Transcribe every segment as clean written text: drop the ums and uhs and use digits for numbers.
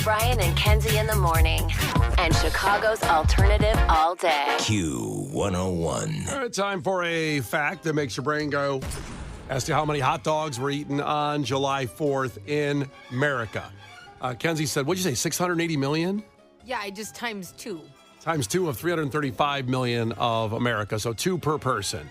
Brian and Kenzie in the morning. And Chicago's alternative all day. Q101. All right, time for a fact that makes your brain go as to how many hot dogs were eaten on July 4th in America. Kenzie said, what'd you say, 680 million? Yeah, I just times 2. Times 2 of 335 million of America, so 2 per person.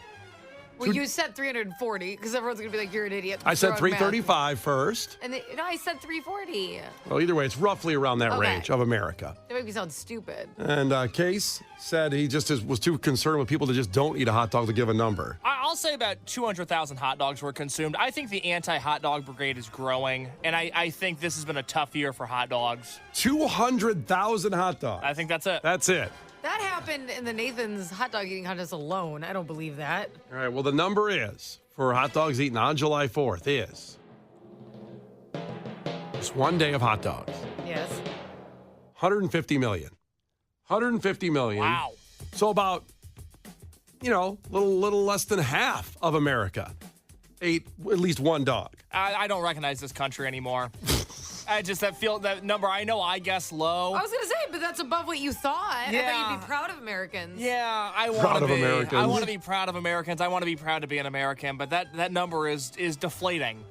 Well, you said 340 because everyone's going to be like, you're an idiot. I said 335 first. And no, I said 340. Well, either way, it's roughly around that Okay. range of America. That made me sound stupid. And Case said he just was too concerned with people that just don't eat a hot dog to give a number. I'll say about 200,000 hot dogs were consumed. I think the anti-hot dog brigade is growing, and I think this has been a tough year for hot dogs. 200,000 hot dogs. I think that's it. That's it. That happened in the Nathan's hot dog eating contest alone. I don't believe that. All right, well, the number is for hot dogs eaten on July 4th is just one day of hot dogs. Yes. 150 million. 150 million. Wow. So about, little less than half of America ate at least one dog. I don't recognize this country anymore. that number, I know I guess low. I was going to say, but that's above what you thought. Yeah. I thought you'd be proud of Americans. Yeah, I want Proud to of be. Americans. I want to be proud of Americans. I want to be proud to be an American, but that number is deflating.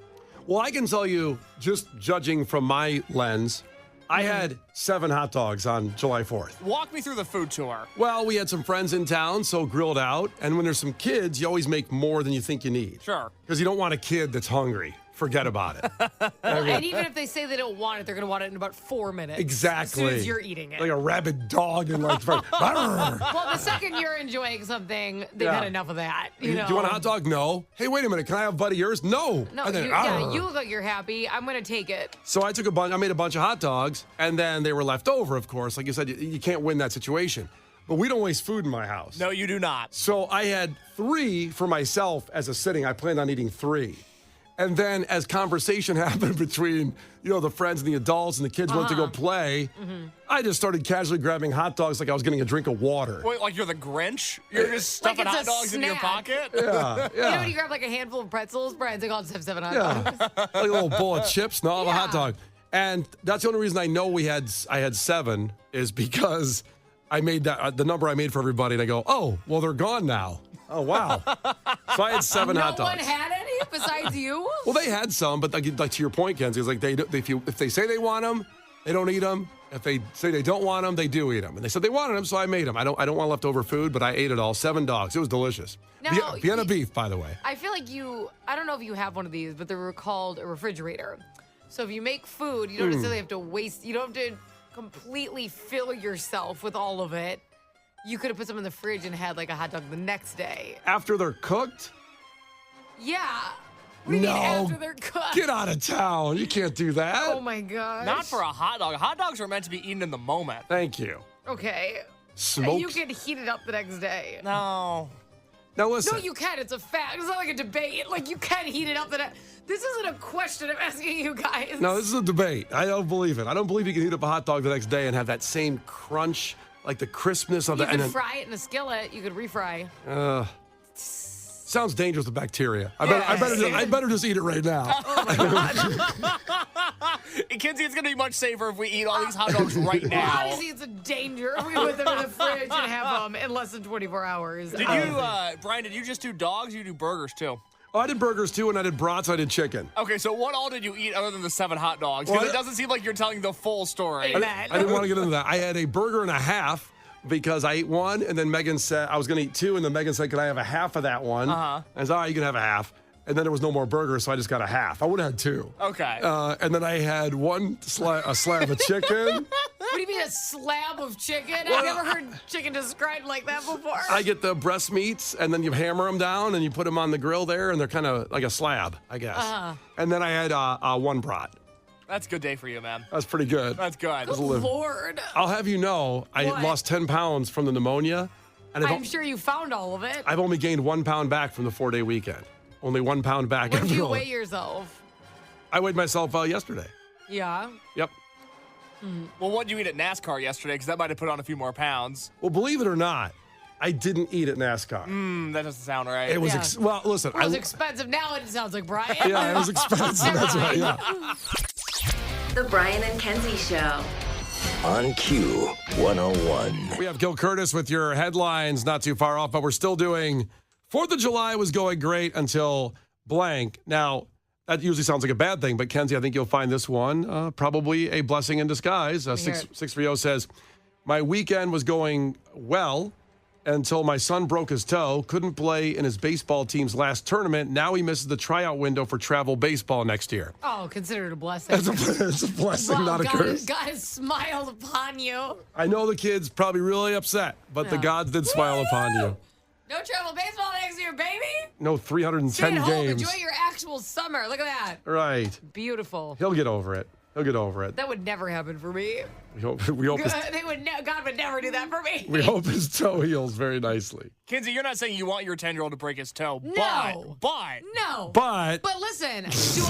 Well, I can tell you, just judging from my lens, I had 7 hot dogs on July 4th. Walk me through the food tour. Well, we had some friends in town, so grilled out. And when there's some kids, you always make more than you think you need. Sure. Because you don't want a kid that's hungry. Forget about it. And even if they say they don't want it, they're going to want it in about 4 minutes. Exactly. As soon as you're eating it. Like a rabid dog in like. Well, the second you're enjoying something, they've Yeah. had enough of that. Do you want a hot dog? No. Hey, wait a minute. Can I have a bite of yours? No. No, And then, you look like you're happy. I'm going to take it. So I took I made a bunch of hot dogs, and then they were left over, of course. Like you said, you can't win that situation. But we don't waste food in my house. No, you do not. So I had 3 for myself as a sitting. I planned on eating 3. And then as conversation happened between, the friends and the adults and the kids went to go play, I just started casually grabbing hot dogs like I was getting a drink of water. Wait, like you're the Grinch? You're just stuffing it's hot a dogs into your snack. pocket? Yeah, You know yeah. when you grab like a handful of pretzels? Brian's like, I'll just have 7 hot dogs. Yeah, like a little bowl of chips. No, I have a hot Yeah. dog. And that's the only reason I know I had 7 is because I made that the number I made for everybody, and I go, oh, well, they're gone now. Oh, wow. So I had 7 hot No dogs. one had any besides you? Well, they had some, but like to your point, Kenzie, it's like if they say they want them, they don't eat them. If they say they don't want them, they do eat them. And they said they wanted them, so I made them. I don't want leftover food, but I ate it all. 7 dogs. It was delicious. Now, Vienna beef, by the way. I feel like I don't know if you have one of these, but they're called a refrigerator. So if you make food, you don't necessarily have to waste, you don't have to completely fill yourself with all of it. You could have put some in the fridge and had like a hot dog the next day. After they're cooked? Yeah. What do you mean No. after they're cooked? Get out of town. You can't do that. Oh my gosh. Not for a hot dog. Hot dogs are meant to be eaten in the moment. Thank you. Okay. Smoked. You can heat it up the next day. No. Now listen. No, you can. It's a fact. It's not like a debate. Like, you can heat it up the next. This isn't a question I'm asking you guys. No, this is a debate. I don't believe it. I don't believe you can heat up a hot dog the next day and have that same crunch, like the crispness of You the. could fry it in a skillet. You could refry. Sounds dangerous with bacteria. I better just eat it right now. Kenzie, it's going to be much safer if we eat all these hot dogs right now. Obviously, it's a danger if we put them in the fridge and have them in less than 24 hours. Did you, Brian, did you just do dogs or you do burgers too? Oh, I did burgers too, and I did brats. I did chicken. Okay, so what all did you eat other than the 7 hot dogs? Because it doesn't seem like you're telling the full story. Amen. I didn't want to get into that. I had a burger and a half because I ate 1, and then Megan said I was going to eat 2, and then Megan said, "Can I have a half of that one?" I said, "All right, you can have a half." And then there was no more burgers, so I just got a half. I would have had 2. Okay. And then I had a slab of chicken. What do you mean a slab of chicken? I've never heard chicken described like that before. I get the breast meats, and then you hammer them down, and you put them on the grill there, and they're kind of like a slab, I guess. And then I had 1 brat. That's a good day for you, man. That's pretty good. That's good. Good Lord. I'll have you know, I What? lost 10 pounds from the pneumonia. And I'm sure you found all of it. I've only gained 1 pound back from the 4-day weekend. Only 1 pound back. When did after you all. weigh yourself? I weighed myself yesterday. Yeah. Yep. Well, what did you eat at NASCAR yesterday? Because that might have put on a few more pounds. Well, believe it or not, I didn't eat at NASCAR. That doesn't sound right. It was, Yeah. well, listen. It was expensive. Now it sounds like Brian. Yeah, it was expensive. That's right, yeah. The Brian and Kenzie Show. On Q101. We have Gil Curtis with your headlines, not too far off, but we're still doing 4th of July was going great until blank. Now, that usually sounds like a bad thing, but Kenzie, I think you'll find this one probably a blessing in disguise. 630 says, my weekend was going well until my son broke his toe, couldn't play in his baseball team's last tournament. Now he misses the tryout window for travel baseball next year. Oh, consider it a blessing. It's a blessing, not a curse. God has smiled upon you. I know the kid's probably really upset, but the gods did smile upon you. No travel baseball next year, baby. No 310 Stay at home. games. Enjoy your actual summer. Look at that. Right. Beautiful. He'll get over it. That would never happen for me. We hope his, God would never do that for me. we hope his toe heals very nicely. Kinsey, you're not saying you want your 10-year-old to break his toe, No. but But listen, do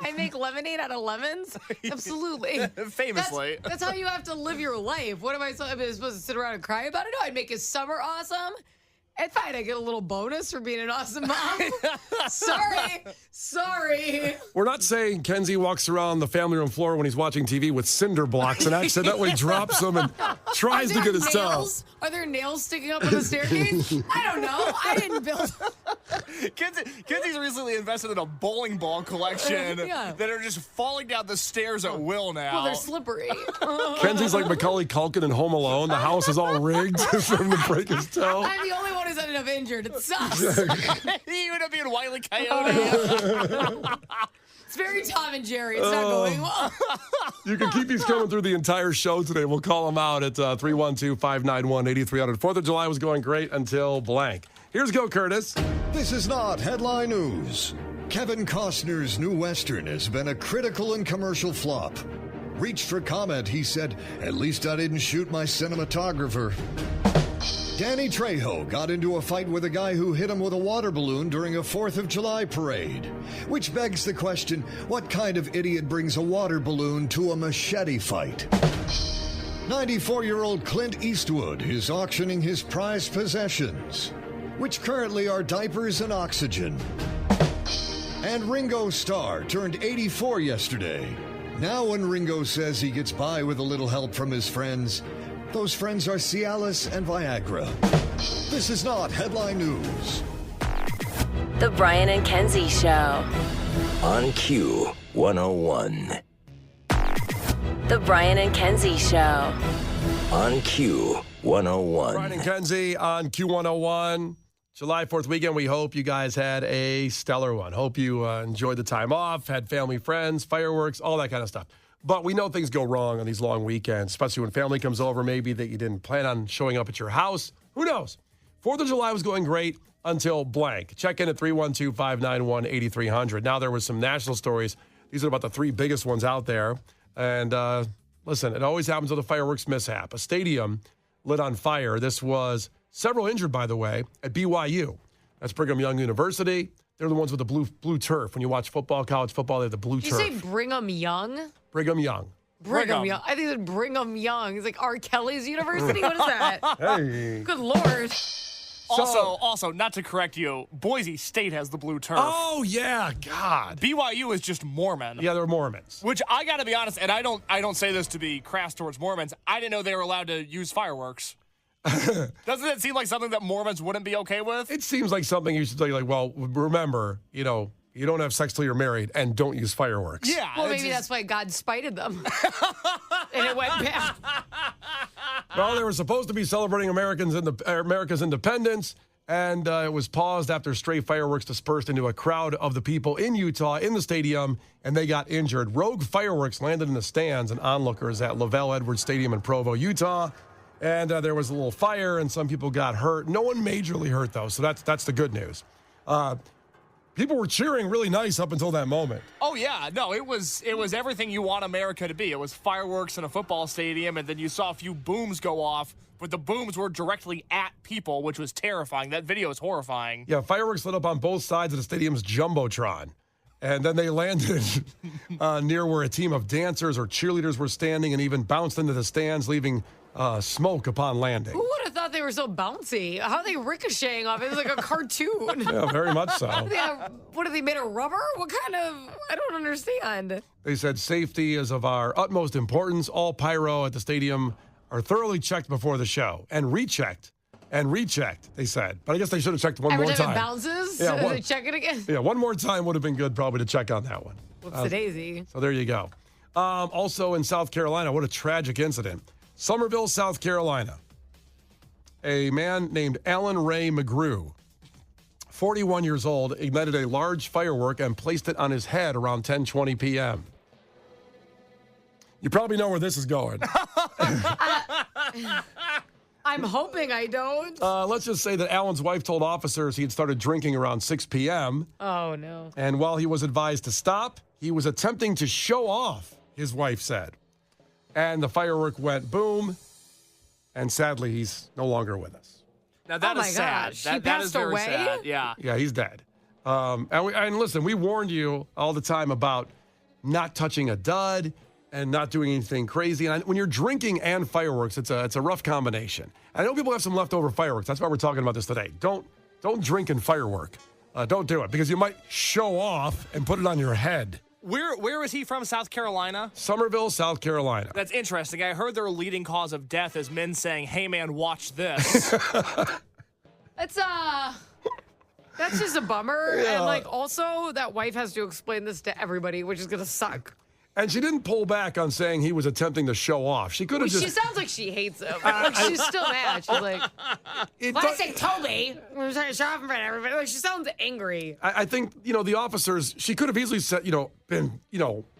I make lemonade out of lemons? Absolutely. famously. That's how you have to live your life. What am I supposed to sit around and cry about it? No, I'd make his summer awesome. And fine, I get a little bonus for being an awesome mom. Sorry. we're not saying Kenzie walks around the family room floor when he's watching TV with cinder blocks and accidentally drops them and tries to get his toe. Are there nails sticking up on the staircase? I don't know. I didn't build. Kenzie's recently invested in a bowling ball collection Yeah. that are just falling down the stairs at will now. Well, they're slippery. Kenzie's like Macaulay Culkin in Home Alone. The house is all rigged for him to break his toe. I'm the only one who's ended up injured. It sucks. You end up being Wile E. Coyote. It's very Tom and Jerry. It's not going well. You can keep these coming through the entire show today. We'll call them out at 312-591-8300. 4th of July was going great until blank. Here's Gil Curtis. This is not headline news. Kevin Costner's new Western has been a critical and commercial flop. Reached for comment, he said, at least I didn't shoot my cinematographer. Danny Trejo got into a fight with a guy who hit him with a water balloon during a 4th of July parade. Which begs the question, what kind of idiot brings a water balloon to a machete fight? 94-year-old Clint Eastwood is auctioning his prized possessions, which currently are diapers and oxygen. And Ringo Starr turned 84 yesterday. Now when Ringo says he gets by with a little help from his friends, those friends are Cialis and Viagra. This is not headline news. The Brian and Kenzie Show. On Q101. The Brian and Kenzie Show. On Q101. Brian and Kenzie on Q101. July 4th weekend, we hope you guys had a stellar one. Hope you enjoyed the time off, had family, friends, fireworks, all that kind of stuff. But we know things go wrong on these long weekends, especially when family comes over, maybe that you didn't plan on showing up at your house. Who knows? 4th of July was going great until blank. Check in at 312-591-8300. Now there was some national stories. These are about the 3 biggest ones out there. And listen, it always happens with a fireworks mishap. A stadium lit on fire. This was several injured, by the way, at BYU. That's Brigham Young University. They're the ones with the blue turf. When you watch football, college football, they have the blue turf. Did you say Brigham Young? Brigham Young. Brigham Young. I think it's Brigham Young. It's like R. Kelly's university. What is that? Hey. Good Lord. Also, not to correct you, Boise State has the blue turf. Oh, yeah. God. BYU is just Mormon. Yeah, they're Mormons. Which I got to be honest, and I don't say this to be crass towards Mormons. I didn't know they were allowed to use fireworks. Doesn't it seem like something that Mormons wouldn't be okay with? It seems like something you should say, like, well, remember, you don't have sex till you're married and don't use fireworks. Yeah. Well, maybe that's why God spited them. And it went bad. Well, they were supposed to be celebrating America's independence, and it was paused after stray fireworks dispersed into a crowd of the people in Utah in the stadium, and they got injured. Rogue fireworks landed in the stands and onlookers at Lavelle Edwards Stadium in Provo, Utah. And there was a little fire, and some people got hurt. No one majorly hurt, though, so that's the good news. People were cheering really nice up until that moment. Oh, yeah. No, it was everything you want America to be. It was fireworks in a football stadium, and then you saw a few booms go off, but the booms were directly at people, which was terrifying. That video is horrifying. Yeah, fireworks lit up on both sides of the stadium's Jumbotron. And then they landed near where a team of dancers or cheerleaders were standing and even bounced into the stands, leaving smoke upon landing. Who would have thought they were so bouncy? How are they ricocheting off? It was like a cartoon. Yeah, very much so. What are they made of rubber? What kind of? I don't understand. They said safety is of our utmost importance. All pyro at the stadium are thoroughly checked before the show and rechecked. They said. But I guess they should have checked one Every more time time. it bounces, Yeah, they check it again. Yeah, one more time would have been good probably to check on that one. What's the daisy? So there you go. Also in South Carolina, what a tragic incident. Summerville, South Carolina. A man named Alan Ray McGrew, 41 years old, ignited a large firework and placed it on his head around 10:20 p.m. You probably know where this is going. I'm hoping I don't. Let's just say that Alan's wife told officers he had started drinking around 6 p.m. Oh, no. And while he was advised to stop, he was attempting to show off, his wife said. And the firework went boom. And sadly, he's no longer with us. Now, that is my sad. gosh. That is passed very away? sad. Yeah. Yeah, he's dead. And listen, we warned you all the time about not touching a dud and not doing anything crazy. And when you're drinking and fireworks, it's a rough combination. I know people have some leftover fireworks. That's why we're talking about this today. Don't drink and firework. Don't do it because you might show off and put it on your head. Where is he from? South Carolina? Somerville, South Carolina. That's interesting. I heard their leading cause of death is men saying, "Hey man, watch this." It's that's just a bummer. Yeah. And like also that wife has to explain this to everybody, which is gonna suck. And she didn't pull back on saying he was attempting to show off. She could have just. She sounds like she hates him. Like, she's still mad. She's like, classic Toby. I'm trying to show off in front of everybody. Like, she sounds angry. I think, the officers, she could have easily said, been,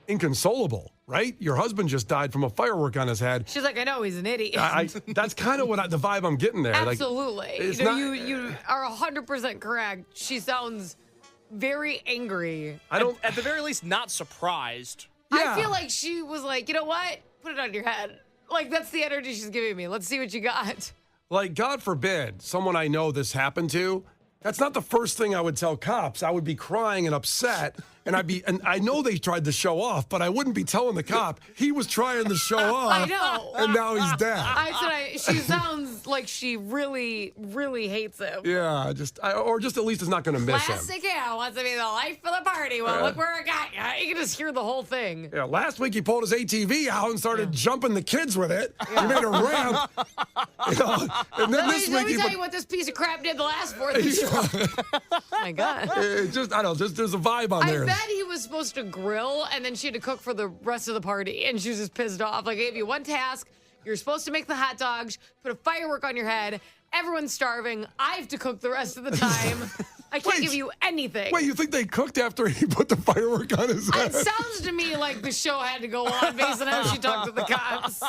inconsolable, right? Your husband just died from a firework on his head. She's like, I know, he's an idiot. That's kind of the vibe I'm getting there. Absolutely. Like, it's you are 100% correct. She sounds very angry. At the very least, not surprised. Yeah. I feel like she was like, you know what? Put it on your head. Like, that's the energy she's giving me. Let's see what you got. Like, God forbid, someone I know this happened to, that's not the first thing I would tell cops. I would be crying and upset, and I know they tried to show off, but I wouldn't be telling the cop he was trying to show off. I know. And now he's dead. She sounds like she really, really hates him. Yeah, or just at least is not going to miss him. Classic Al wants to be the life of the party. Well, look where I got you. You can just hear the whole thing. Yeah, last week he pulled his ATV out and started jumping the kids with it. He made a ramp. And then this Let week me tell you what this piece of crap did the last 4th of July. Oh my God. There's a vibe on there. I bet he was supposed to grill and then she had to cook for the rest of the party and she was just pissed off. Like, I gave you one task. You're supposed to make the hot dogs, put a firework on your head. Everyone's starving. I have to cook the rest of the time. I can't give you anything. Wait, you think they cooked after he put the firework on his head? It sounds to me like the show had to go on based on how she talked to the cops.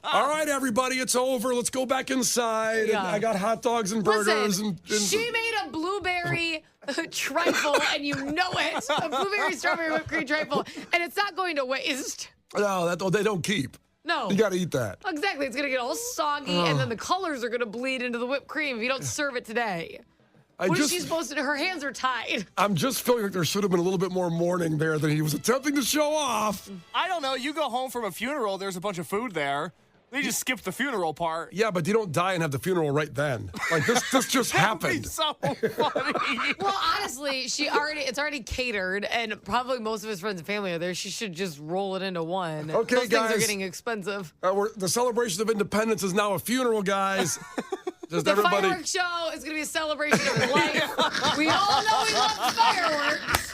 All right, everybody, it's over. Let's go back inside. Yeah. And I got hot dogs and burgers. Listen, she made a blueberry trifle, and you know it. A blueberry strawberry whipped cream trifle, and it's not going to waste. No, they don't keep. No. You got to eat that. Exactly. It's going to get all soggy, and then the colors are going to bleed into the whipped cream if you don't serve it today. What is she supposed to do? Her hands are tied. I'm just feeling like there should have been a little bit more mourning there than he was attempting to show off. I don't know. You go home from a funeral, there's a bunch of food there. They just skipped the funeral part. Yeah, but you don't die and have the funeral right then. Like, this just happened. That would be so funny. Well, honestly, it's already catered, and probably most of his friends and family are there. She should just roll it into one. Okay, Those guys. things are getting expensive. The celebration of independence is now a funeral, guys. Just The everybody. fireworks show is going to be a celebration of his life. We all know he loves fireworks.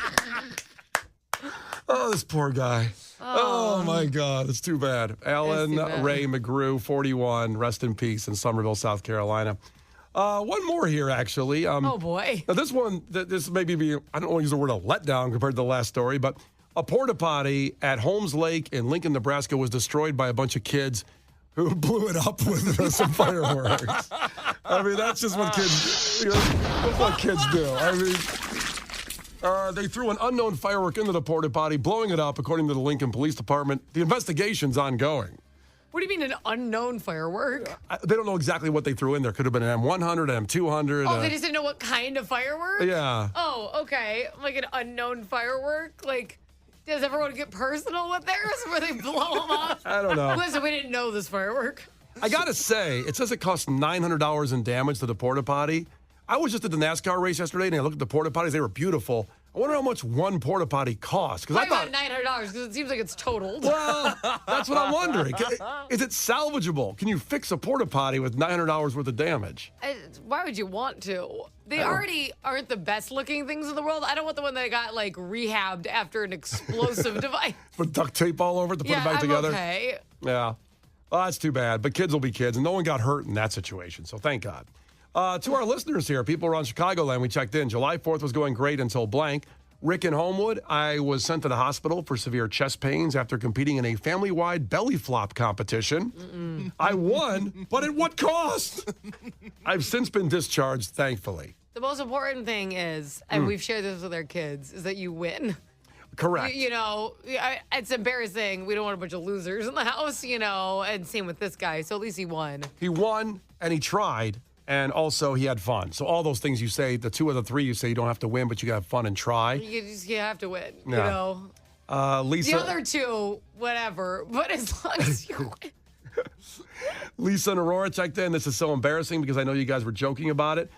Oh, this poor guy. Oh, my God. It's too bad. Alan too bad. Ray McGrew, 41, rest in peace in Somerville, South Carolina. One more here, actually. Oh, boy. Now, this one, this may be, I don't want to use the word a letdown compared to the last story, but a porta potty at Holmes Lake in Lincoln, Nebraska was destroyed by a bunch of kids who blew it up with some fireworks. I mean, that's just what kids, that's what kids do. I mean, they threw an unknown firework into the porta potty, blowing it up, according to the Lincoln Police Department. The investigation's ongoing. What do you mean an unknown firework? They don't know exactly what they threw in there. Could have been an M100, an M200. Oh, they just didn't know what kind of firework? Yeah. Oh, okay. Like an unknown firework? Like, does everyone get personal with theirs where they blow them up? I don't know. Listen, we didn't know this firework. I got to say, it says it costs $900 in damage to the porta potty. I was just at the NASCAR race yesterday, and I looked at the porta potties. They were beautiful. I wonder how much one porta potty costs. Why about $900? Because it seems like it's totaled. Well, that's what I'm wondering. Is it salvageable? Can you fix a porta potty with $900 worth of damage? Why would you want to? They already aren't the best looking things in the world. I don't want the one that got like rehabbed after an explosive device. Put duct tape all over it to put it back together? Okay. Yeah. Well, that's too bad. But kids will be kids, and no one got hurt in that situation, so thank God. To our listeners here, people around Chicagoland, we checked in. July 4th was going great until blank. Rick in Homewood, I was sent to the hospital for severe chest pains after competing in a family-wide belly flop competition. I won, but at what cost? I've since been discharged, thankfully. The most important thing is, and we've shared this with our kids, is that you win. Correct. It's embarrassing. We don't want a bunch of losers in the house, and same with this guy. So at least he won. He won, and he tried. And also, he had fun. So all those things you say, the two of the three, you say you don't have to win, but you got to have fun and try. You have to win, Yeah. Lisa. The other two, whatever. But as long as you win. Lisa and Aurora checked in. This is so embarrassing because I know you guys were joking about it.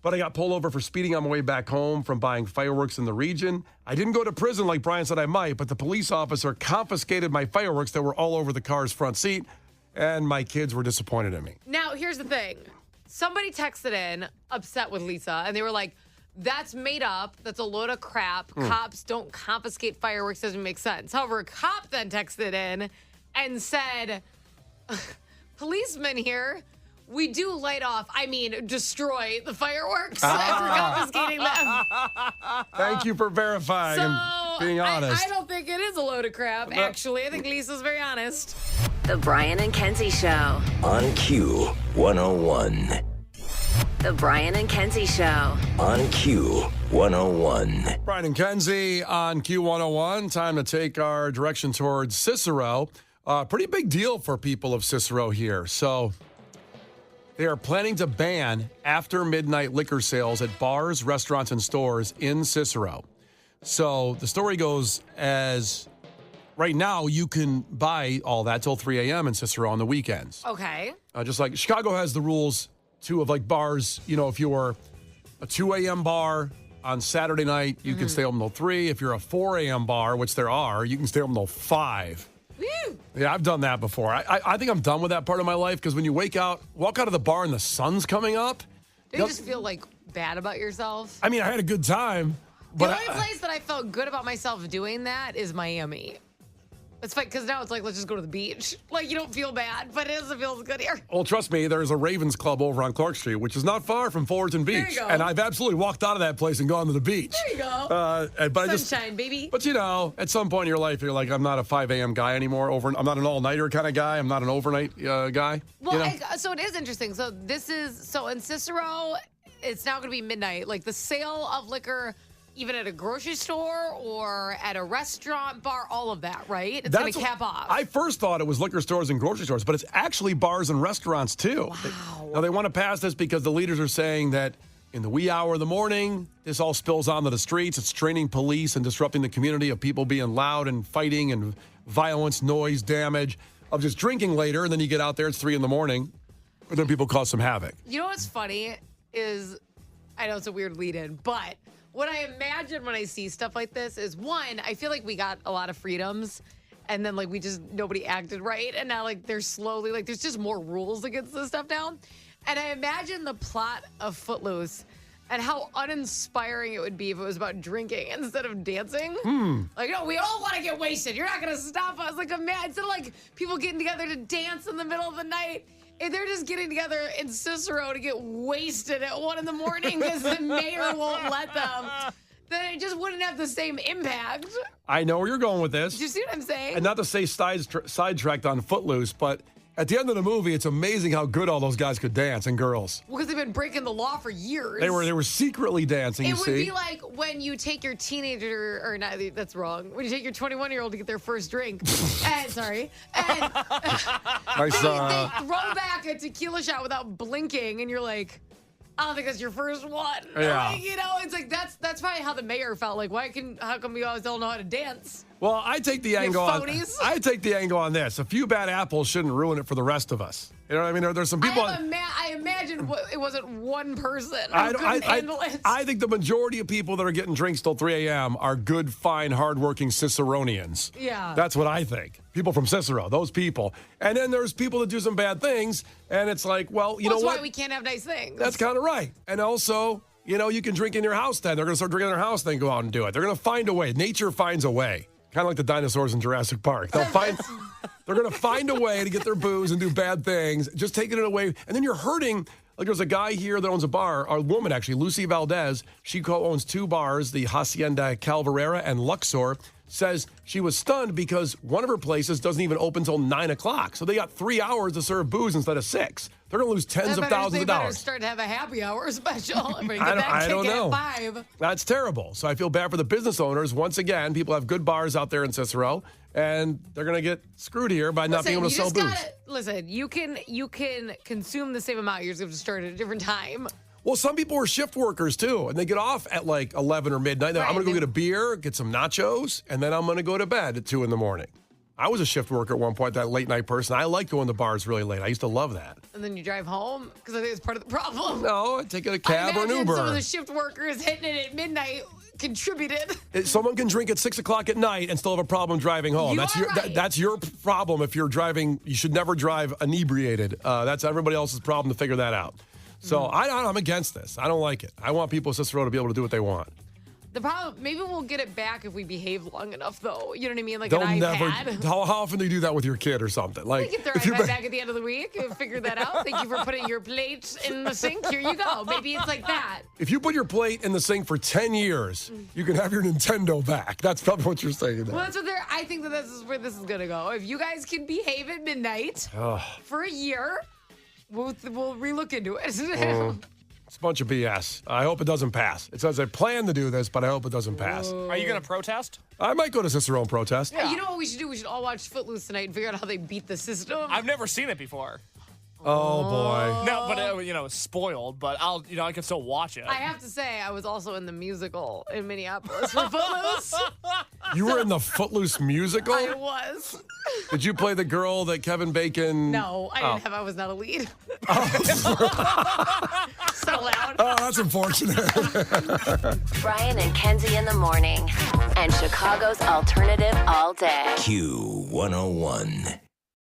But I got pulled over for speeding on my way back home from buying fireworks in the region. I didn't go to prison like Brian said I might, but the police officer confiscated my fireworks that were all over the car's front seat, and my kids were disappointed in me. Now, here's the thing. Somebody texted in upset with Lisa, and they were like, that's made up. That's a load of crap. Cops don't confiscate fireworks. Doesn't make sense. However, a cop then texted in and said, policemen here, we do destroy the fireworks after confiscating them. Thank you for verifying and being honest. I don't think it is a load of crap, actually. I think Lisa's very honest. The Brian and Kenzie Show. On Q101. The Brian and Kenzie Show. On Q101. Brian and Kenzie on Q101. Time to take our direction towards Cicero. Pretty big deal for people of Cicero here. So they are planning to ban after midnight liquor sales at bars, restaurants, and stores in Cicero. So the story goes as right now you can buy all that till 3 a.m. in Cicero on the weekends. Okay. Just like Chicago has the rules, too, of like bars. If you were a 2 a.m. bar on Saturday night, you can stay open till 3. If you're a 4 a.m. bar, which there are, you can stay open till 5. Woo! Yeah, I've done that before. I think I'm done with that part of my life because when you walk out of the bar and the sun's coming up. Do you just feel like bad about yourself? I mean, I had a good time. The only place that I felt good about myself doing that is Miami. It's fine because now it's like, let's just go to the beach. Like, you don't feel bad, but it feels good here. Well, trust me, there's a Ravens club over on Clark Street, which is not far from Fullerton Beach. There you go. And I've absolutely walked out of that place and gone to the beach. There you go. Sunshine, baby. But, at some point in your life, you're like, I'm not a 5 a.m. guy anymore. I'm not an all-nighter kind of guy. I'm not an overnight guy. Well, so it is interesting. So in Cicero, it's now going to be midnight. Like the sale of liquor, even at a grocery store or at a restaurant, bar, all of that, right? It's going to cap off. I first thought it was liquor stores and grocery stores, but it's actually bars and restaurants, too. Wow. Now, they want to pass this because the leaders are saying that in the wee hour of the morning, this all spills onto the streets. It's straining police and disrupting the community of people being loud and fighting and violence, noise, damage, of just drinking later. And then you get out there, it's 3 in the morning, and then people cause some havoc. You know what's funny is, I know it's a weird lead-in, but what I imagine when I see stuff like this is, one, I feel like we got a lot of freedoms and then nobody acted right. And now they're slowly, there's just more rules against this stuff now. And I imagine the plot of Footloose and how uninspiring it would be if it was about drinking instead of dancing. No, we all want to get wasted. You're not going to stop us. Instead of people getting together to dance in the middle of the night, if they're just getting together in Cicero to get wasted at 1 in the morning because the mayor won't let them, then it just wouldn't have the same impact. I know where you're going with this. Do you see what I'm saying? And not to say sidetracked on Footloose, but at the end of the movie, it's amazing how good all those guys could dance and girls. Well, because they've been breaking the law for years. They were secretly dancing, It would be like when you take your teenager, or not, that's wrong. When you take your 21-year-old to get their first drink. And they throw back a tequila shot without blinking, and you're like, I don't think that's your first one. Yeah. It's that's probably how the mayor felt. How come you always don't know how to dance? Well, I take the angle on. phonies. I take the angle on this. A few bad apples shouldn't ruin it for the rest of us. You know what I mean? There's some people. I imagine it wasn't one person who couldn't handle it. I think the majority of people that are getting drinks till 3 a.m. are good, fine, hardworking Ciceronians. Yeah. That's what I think. People from Cicero, those people. And then there's people that do some bad things, and it's like, well, you know That's what? why we can't have nice things. That's kind of right. And also, you know, you can drink in your house then. They're going to start drinking in their house, then go out and do it. They're going to find a way. Nature finds a way. Kind of like the dinosaurs in Jurassic Park. They're going to find a way to get their booze and do bad things, just taking it away. And then you're hurting. Like there's a guy here that owns a bar, a woman actually, Lucy Valdez. She co-owns 2 bars, the Hacienda Calvarera and Luxor. Says she was stunned because one of her places doesn't even open until 9 o'clock. So they got 3 hours to serve booze instead of 6. They're going to lose tens of thousands of dollars. They better start to have a happy hour special. I don't know. At 5. That's terrible. So I feel bad for the business owners. Once again, people have good bars out there in Cicero, and they're going to get screwed here by not being able to sell booze. Listen, you can consume the same amount. You just have to start at a different time. Well, some people are shift workers, too, and they get off at like 11 or midnight. Right. I'm going to go get a beer, get some nachos, and then I'm going to go to bed at 2 in the morning. I was a shift worker at one point, that late night person. I like going to bars really late. I used to love that. And then you drive home? Because I think it's part of the problem. No, I take a cab or an Uber. Some of the shift workers hitting it at midnight contributed. Someone can drink at 6 o'clock at night and still have a problem driving home. That's your problem if you're driving. You should never drive inebriated. That's everybody else's problem to figure that out. So I'm against this. I don't like it. I want people in Cicero to be able to do what they want. The problem, maybe we'll get it back if we behave long enough, though. You know what I mean? Like They'll an never. iPad. How often do you do that with your kid or something? Like, they get their iPad back at the end of the week and figure that out. Thank you for putting your plate in the sink. Here you go. Maybe it's like that. If you put your plate in the sink for 10 years, you can have your Nintendo back. That's probably what you're saying there. Well, that's what I think that this is where this is going to go. If you guys can behave at midnight for a year, we'll relook into it. It's a bunch of BS. I hope it doesn't pass. It says I plan to do this, but I hope it doesn't pass. Are you going to protest? I might go to Cicero and protest. Yeah. You know what we should do? We should all watch Footloose tonight and figure out how they beat the system. I've never seen it before. Oh, boy. No, but spoiled. But I can still watch it. I have to say, I was also in the musical in Minneapolis for Footloose. You were in the Footloose musical? I was. Did you play the girl that Kevin Bacon? No, I didn't have. I was not a lead. So loud. Oh, that's unfortunate. Brian and Kenzie in the morning. And Chicago's alternative all day. Q101.